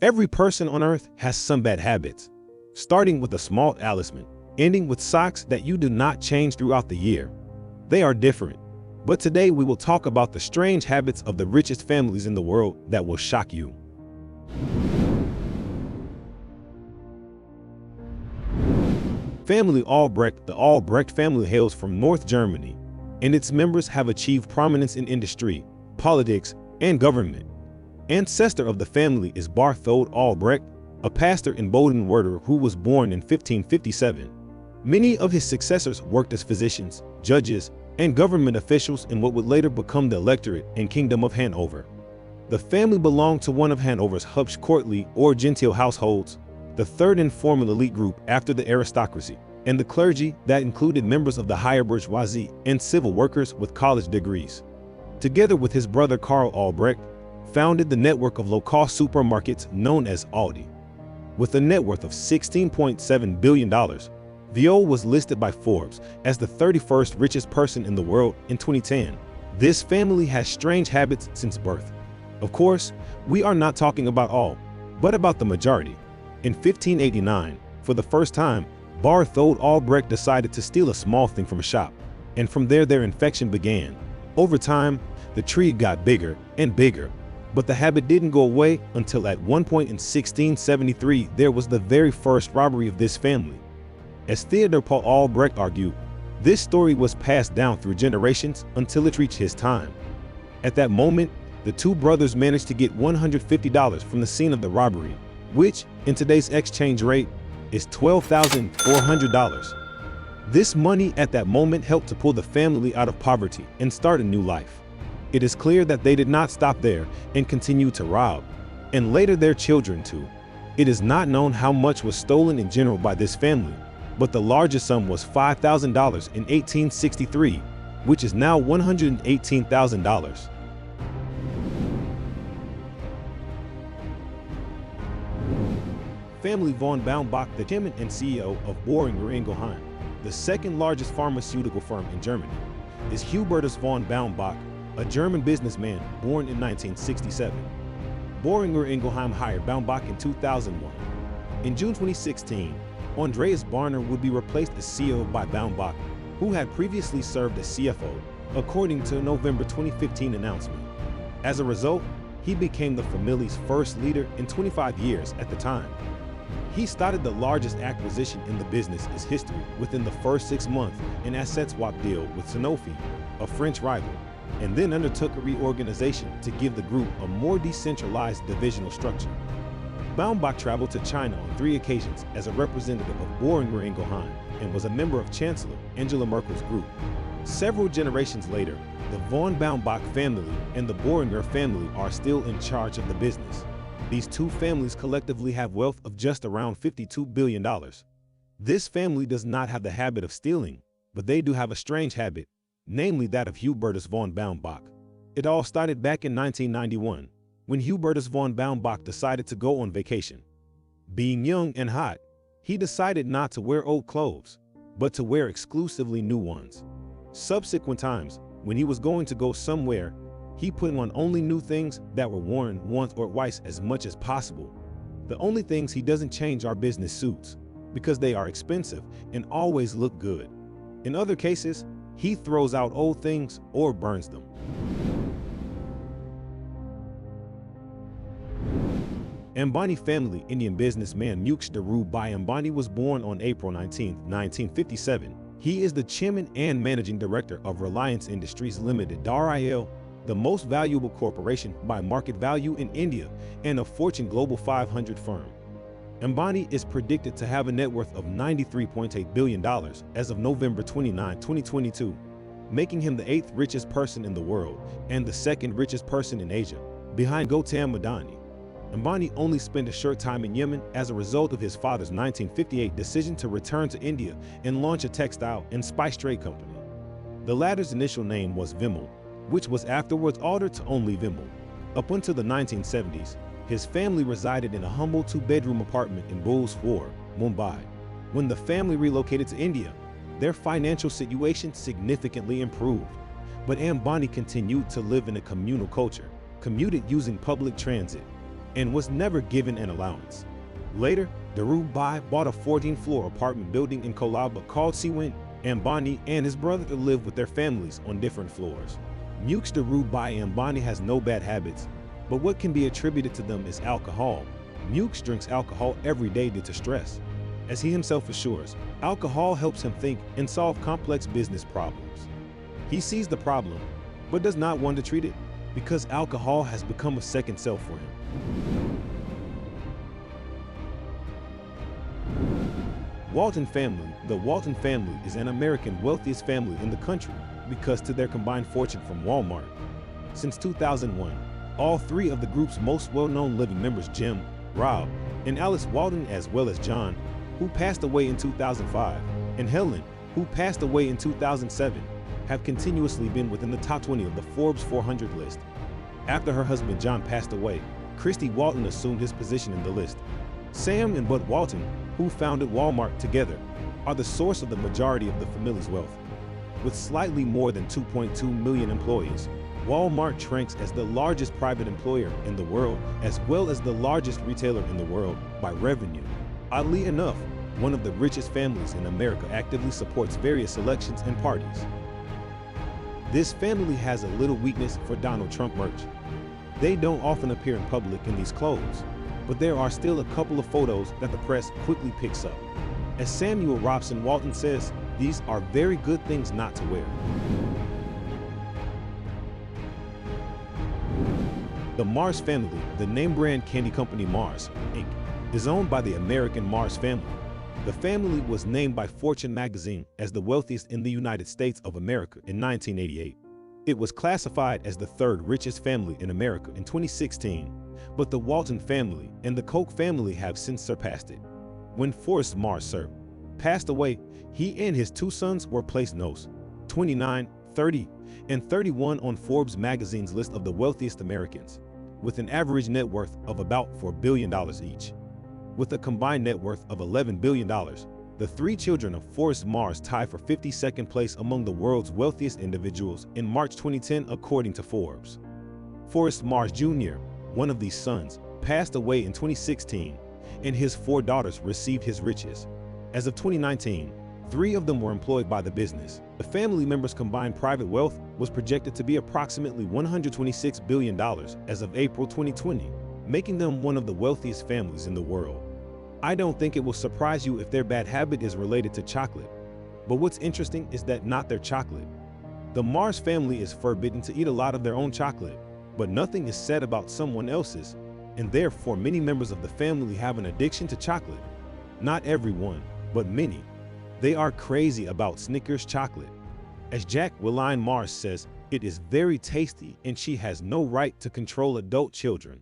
Every person on earth has some bad habits, starting with a small talisman, ending with socks that you do not change throughout the year. They are different, but today we will talk about the strange habits of the richest families in the world that will shock you. Family Albrecht. The Albrecht family hails from North Germany, and its members have achieved prominence in industry, politics, and government. Ancestor of the family is Barthold Albrecht, a pastor in Bodenwerder who was born in 1557. Many of his successors worked as physicians, judges, and government officials in what would later become the Electorate and Kingdom of Hanover. The family belonged to one of Hanover's Hübsch courtly or genteel households, the third and formal elite group after the aristocracy, and the clergy that included members of the higher bourgeoisie and civil workers with college degrees. Together with his brother Karl Albrecht, founded the network of low-cost supermarkets known as Aldi. With a net worth of $16.7 billion, Viol was listed by Forbes as the 31st richest person in the world in 2010. This family has strange habits since birth. Of course, we are not talking about all, but about the majority. In 1589, for the first time, Barthold Albrecht decided to steal a small thing from a shop, and from there their infection began. Over time, the tree got bigger and bigger, but the habit didn't go away until at one point in 1673 there was the very first robbery of this family. As Theodor Paul Albrecht argued, this story was passed down through generations until it reached his time. At that moment, the two brothers managed to get $150 from the scene of the robbery, which, in today's exchange rate, is $12,400. This money at that moment helped to pull the family out of poverty and start a new life. It is clear that they did not stop there and continued to rob, and later their children too. It is not known how much was stolen in general by this family, but the largest sum was $5,000 in 1863, which is now $118,000. Family von Baumbach. The chairman and CEO of Boehringer Ingelheim, the second largest pharmaceutical firm in Germany, is Hubertus von Baumbach, a German businessman born in 1967. Boehringer Ingelheim hired Baumbach in 2001. In June 2016, Andreas Barner would be replaced as CEO by Baumbach, who had previously served as CFO, according to a November 2015 announcement. As a result, he became the family's first leader in 25 years at the time. He started the largest acquisition in the business's history within the first 6 months, an asset swap deal with Sanofi, a French rival, and then undertook a reorganization to give the group a more decentralized divisional structure. Baumbach traveled to China on 3 occasions as a representative of Boehringer Ingelheim and was a member of Chancellor Angela Merkel's group. Several generations later, the von Baumbach family and the Boehringer family are still in charge of the business. These two families collectively have wealth of just around $52 billion. This family does not have the habit of stealing, but they do have a strange habit, namely that of Hubertus von Baumbach. It all started back in 1991, when Hubertus von Baumbach decided to go on vacation. Being young and hot, he decided not to wear old clothes, but to wear exclusively new ones. Subsequent times, when he was going to go somewhere, he put on only new things that were worn once or twice as much as possible. The only things he doesn't change are business suits, because they are expensive and always look good. In other cases, he throws out old things or burns them. Ambani family. Indian businessman Mukesh Dhirubhai Ambani was born on April 19, 1957. He is the chairman and managing director of Reliance Industries Limited (RIL), the most valuable corporation by market value in India and a Fortune Global 500 firm. Ambani is predicted to have a net worth of $93.8 billion as of November 29, 2022, making him the 8th richest person in the world and the 2nd richest person in Asia, behind Gautam Adani. Ambani only spent a short time in Yemen as a result of his father's 1958 decision to return to India and launch a textile and spice trade company. The latter's initial name was Vimal, which was afterwards altered to only Vimal. Up until the 1970s, his family resided in a humble 2-bedroom apartment in Bhuleswar, Mumbai. When the family relocated to India, their financial situation significantly improved, but Ambani continued to live in a communal culture, commuted using public transit. and was never given an allowance. Later, Dhirubhai bought a 14-floor apartment building in Kolaba called Siwant Ambani and his brother to live with their families on different floors. Mukesh Dhirubhai Ambani has no bad habits, but what can be attributed to them is alcohol. Mukesh drinks alcohol every day due to stress. As he himself assures, alcohol helps him think and solve complex business problems. He sees the problem, but does not want to treat it, because alcohol has become a second self for him. Walton family. The Walton family is an American wealthiest family in the country because to their combined fortune from Walmart. Since 2001, all three of the group's most well-known living members, Jim, Rob, and Alice Walton, as well as John, who passed away in 2005, and Helen, who passed away in 2007, have continuously been within the top 20 of the Forbes 400 list. After her husband John passed away, Christy Walton assumed his position in the list. Sam and Bud Walton, who founded Walmart together, are the source of the majority of the family's wealth. With slightly more than 2.2 million employees, Walmart ranks as the largest private employer in the world, as well as the largest retailer in the world by revenue. Oddly enough, one of the richest families in America actively supports various elections and parties. This family has a little weakness for Donald Trump merch. They don't often appear in public in these clothes, but there are still a couple of photos that the press quickly picks up. As Samuel Robson Walton says, these are very good things not to wear. The Mars family, the name brand candy company Mars, Inc., is owned by the American Mars family. The family was named by Fortune magazine as the wealthiest in the United States of America in 1988. It was classified as the third richest family in America in 2016, but the Walton family and the Koch family have since surpassed it. When Forrest Mars, Sr. passed away, he and his two sons were placed notes 29, 30, and 31 on Forbes magazine's list of the wealthiest Americans, with an average net worth of about $4 billion each. With a combined net worth of $11 billion, the three children of Forrest Mars tie for 52nd place among the world's wealthiest individuals in March 2010, according to Forbes. Forrest Mars Jr., one of these sons, passed away in 2016, and his four daughters received his riches. As of 2019, three of them were employed by the business. The family members' combined private wealth was projected to be approximately $126 billion as of April 2020, making them one of the wealthiest families in the world. I don't think it will surprise you if their bad habit is related to chocolate. But what's interesting is that not their chocolate. The Mars family is forbidden to eat a lot of their own chocolate, but nothing is said about someone else's, and therefore many members of the family have an addiction to chocolate. Not everyone, but many. They are crazy about Snickers chocolate. As Jacqueline Mars says, it is very tasty and she has no right to control adult children.